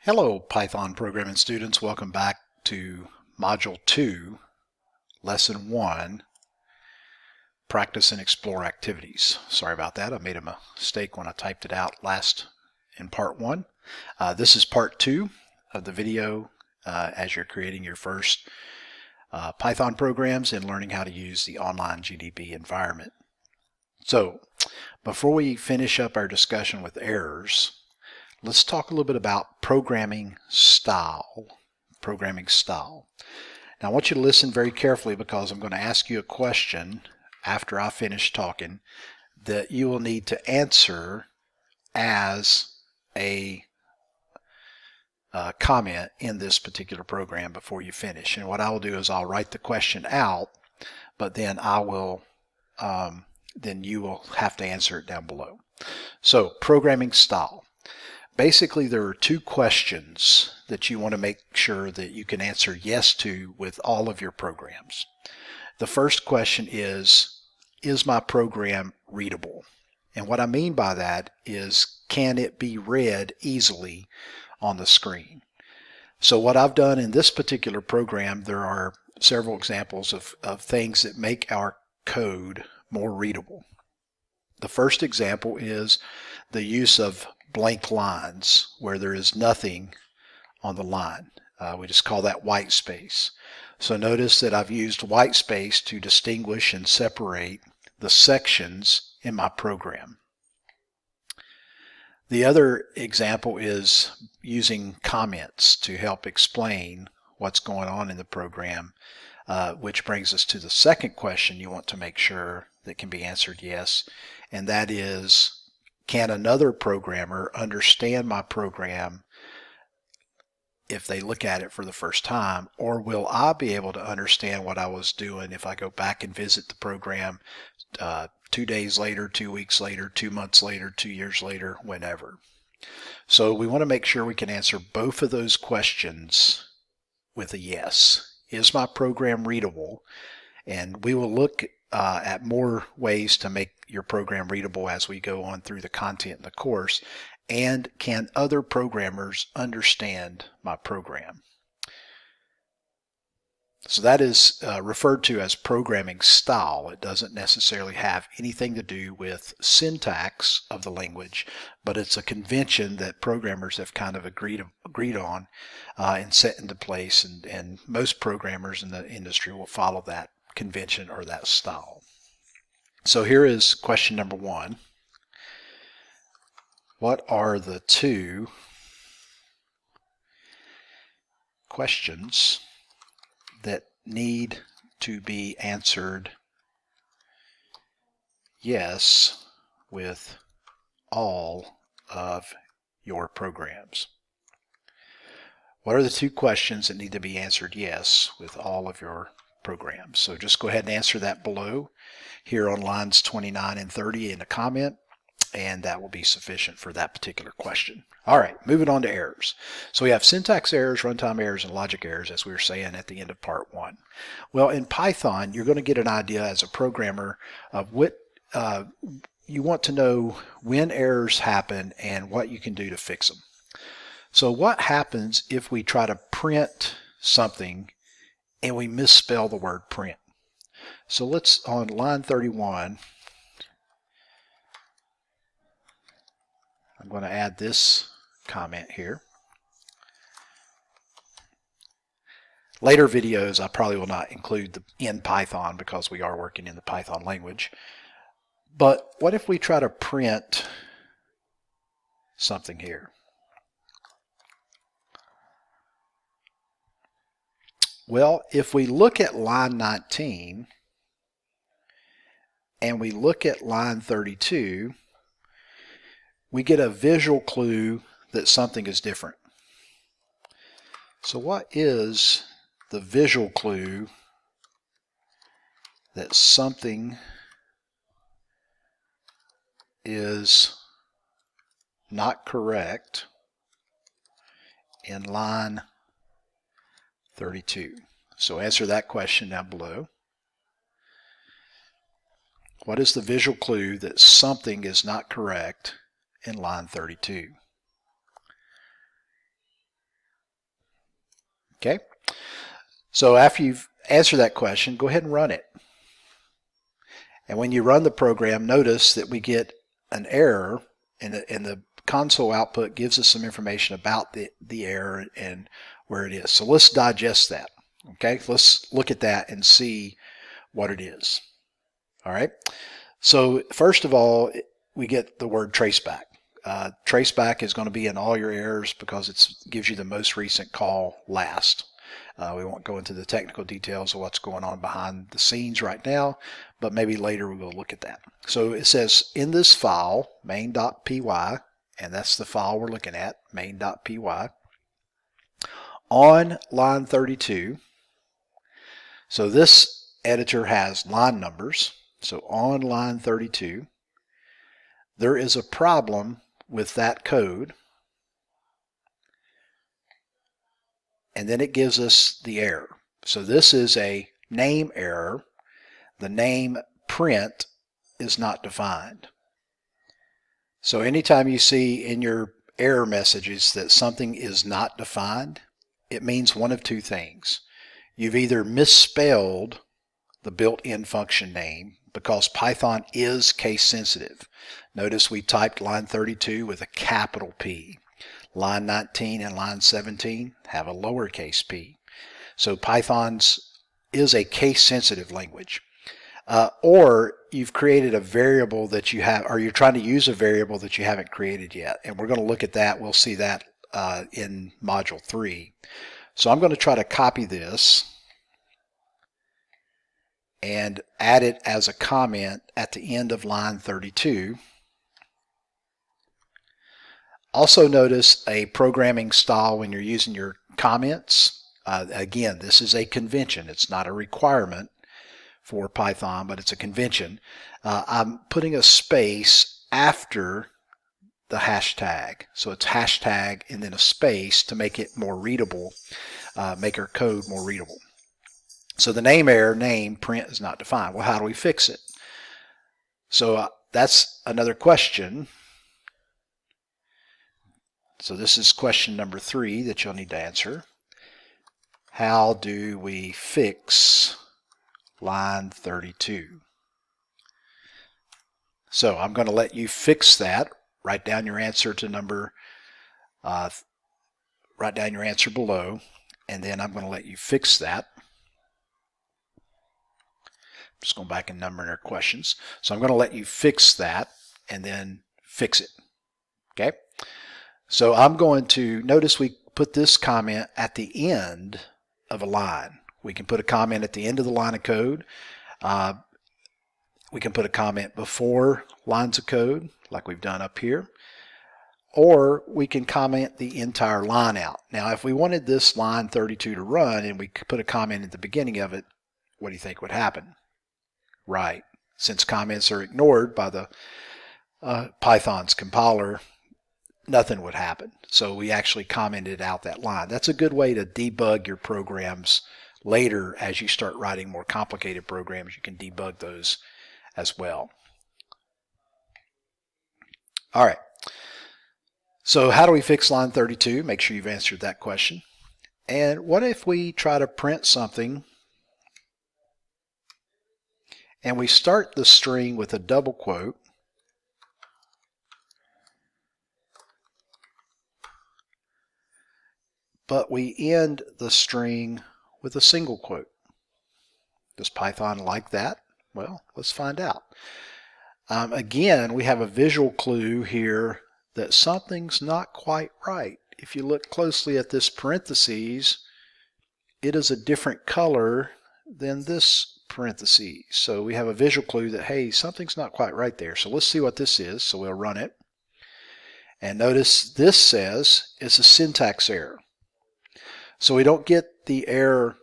Hello Python programming students, welcome back to Module 2, Lesson 1, Practice and Explore Activities. Sorry about that, I made a mistake when I typed it out last in Part 1. This is Part 2 of the video as you're creating your first Python programs and learning how to use the online GDB environment. So, before we finish up our discussion with errors, let's talk a little bit about programming style. Now I want you to listen very carefully because I'm going to ask you a question after I finish talking that you will need to answer as a comment in this particular program before you finish. And what I will do is I'll write the question out, but then then you will have to answer it down below. So, programming style. Basically, there are two questions that you want to make sure that you can answer yes to with all of your programs. The first question is my program readable? And what I mean by that is, can it be read easily on the screen? So what I've done in this particular program, there are several examples of things that make our code more readable. The first example is the use of blank lines where there is nothing on the line. We just call that white space. So notice that I've used white space to distinguish and separate the sections in my program. The other example is using comments to help explain what's going on in the program, which brings us to the second question you want to make sure that can be answered yes, and that is, can another programmer understand my program if they look at it for the first time, or will I be able to understand what I was doing if I go back and visit the program 2 days later, 2 weeks later, 2 months later, 2 years later, whenever. So we want to make sure we can answer both of those questions with a yes. Is my program readable? And we will look at more ways to make your program readable as we go on through the content in the course. And can other programmers understand my program? So that is referred to as programming style. It doesn't necessarily have anything to do with syntax of the language, but it's a convention that programmers have kind of agreed on and set into place, and most programmers in the industry will follow that convention or that style. So here is question number 1. What are the two questions that need to be answered yes with all of your programs? What are the two questions that need to be answered yes with all of your programs? So just go ahead and answer that below here on lines 29 and 30 in a comment, and that will be sufficient for that particular question. All right, moving on to errors. So we have syntax errors, runtime errors, and logic errors, as we were saying at the end of part 1. Well, in Python, you're going to get an idea as a programmer of what you want to know when errors happen and what you can do to fix them. So what happens if we try to print something and we misspell the word print? So let's, on line 31, I'm going to add this comment here. Later videos I probably will not include the in Python because we are working in the Python language. But what if we try to print something here? Well, if we look at line 19 and we look at line 32, we get a visual clue that something is different. So what is the visual clue that something is not correct in line 32? So answer that question down below. What is the visual clue that something is not correct in line 32? Okay, so after you've answered that question, go ahead and run it. And when you run the program, notice that we get an error, and the console output gives us some information about the error and where it is. So let's digest that. Okay, let's look at that and see what it is. All right, so first of all, we get the word traceback. Traceback is going to be in all your errors because it gives you the most recent call last. We won't go into the technical details of what's going on behind the scenes right now, but maybe later we will look at that. So it says in this file, main.py, and that's the file we're looking at, main.py, on line 32. So this editor has line numbers. So on line 32, there is a problem with that code, and then it gives us the error. So this is a name error. The name print is not defined. So anytime you see in your error messages that something is not defined, it means one of two things. You've either misspelled the built-in function name, because Python is case sensitive. Notice we typed line 32 with a capital P. Line 19 and line 17 have a lowercase p. So Python's is a case sensitive language. Or you've created a variable that you have, or you're trying to use a variable that you haven't created yet. And we're going to look at that. We'll see that in module 3. So I'm going to try to copy this and add it as a comment at the end of line 32. Also notice a programming style when you're using your comments. Again, this is a convention. It's not a requirement for Python, but it's a convention. I'm putting a space after the hashtag. So it's hashtag and then a space to make it more readable, make our code more readable. So the name error, name print is not defined. Well, how do we fix it? So that's another question. So this is question number 3 that you'll need to answer. How do we fix line 32? So I'm going to let you fix that. Write down your answer to number, write down your answer below, and then I'm going to let you fix that. Just going back and numbering our questions. So I'm going to let you fix that and then fix it. Okay? So I'm going to, notice we put this comment at the end of a line. We can put a comment at the end of the line of code. We can put a comment before lines of code, like we've done up here. Or we can comment the entire line out. Now, if we wanted this line 32 to run and we put a comment at the beginning of it, what do you think would happen? Right. Since comments are ignored by the Python's compiler, nothing would happen. So we actually commented out that line. That's a good way to debug your programs later. As you start writing more complicated programs, you can debug those as well. All right. So how do we fix line 32? Make sure you've answered that question. And what if we try to print something and we start the string with a double quote, but we end the string with a single quote? Does Python like that? Well, let's find out. Again, we have a visual clue here that something's not quite right. If you look closely at this parentheses, it is a different color than this parentheses. So we have a visual clue that, hey, something's not quite right there. So let's see what this is. So we'll run it. And notice this says it's a syntax error. So we don't get the error,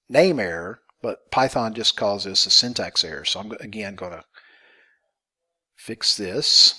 name error, but Python just calls this a syntax error. So I'm again going to fix this,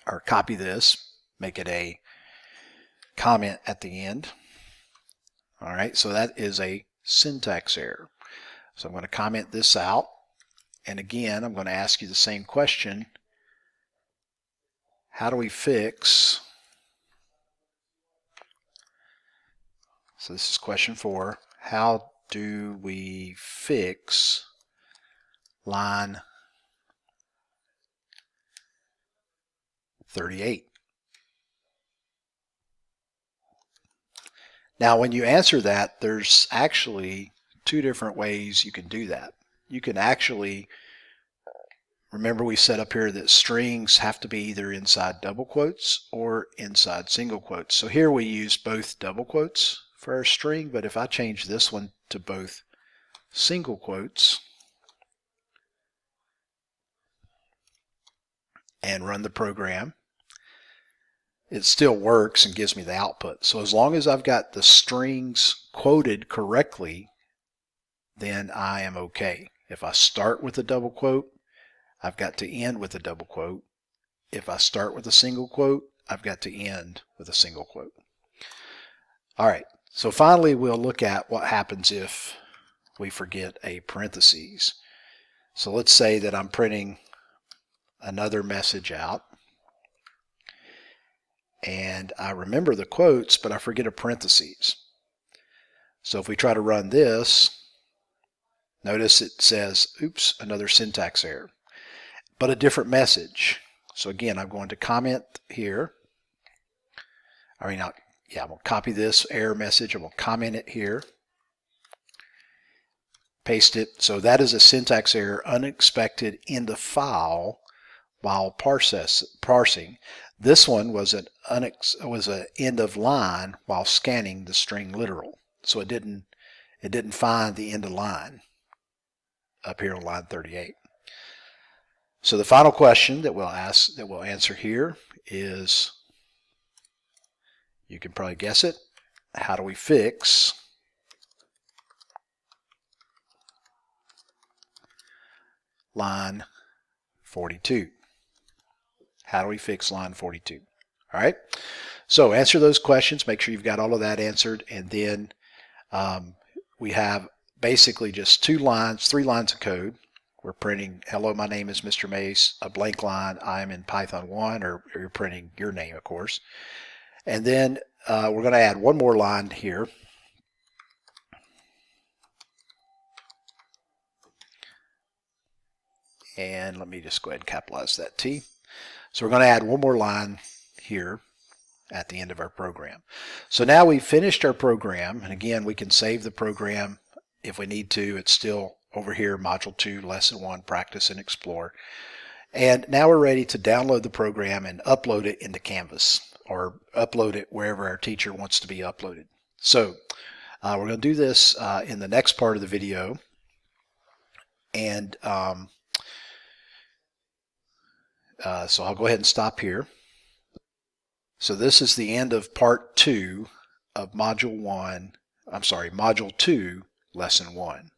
or copy this, make it a comment at the end. All right, so that is a syntax error. So I'm going to comment this out. And again, I'm going to ask you the same question. How do we fix So this is question 4. How do we fix line 38? Now when you answer that, there's actually two different ways you can do that. You can actually, remember we set up here that strings have to be either inside double quotes or inside single quotes. So here we use both double quotes for our string, but if I change this one to both single quotes and run the program, it still works and gives me the output. So as long as I've got the strings quoted correctly, then I am okay. If I start with a double quote, I've got to end with a double quote. If I start with a single quote, I've got to end with a single quote. All right, so finally we'll look at what happens if we forget a parentheses. So let's say that I'm printing another message out, and I remember the quotes, but I forget a parentheses. So if we try to run this, notice it says, oops, another syntax error, but a different message. So again, I'm going to comment here. I'm going to copy this error message. I'm going to comment it here. Paste it. So that is a syntax error, unexpected in the file while parsing. This one was an end of line while scanning the string literal. So it didn't find the end of line up here on line 38. So the final question that we'll answer here is, you can probably guess it, how do we fix line 42? How do we fix line 42? All right, so answer those questions, make sure you've got all of that answered, and then we have basically just 3 lines of code. We're printing, hello, my name is Mr. Mace, a blank line, I'm in Python 1, or you're printing your name, of course. And then we're going to add one more line here. And let me just go ahead and capitalize that T. So we're going to add one more line here at the end of our program. So now we've finished our program, and again, we can save the program if we need to. It's still over here, Module 2, Lesson 1, Practice and Explore. And now we're ready to download the program and upload it into Canvas, or upload it wherever our teacher wants to be uploaded. So we're going to do this in the next part of the video. And so I'll go ahead and stop here. So this is the end of part 2 of Module 2, Lesson 1.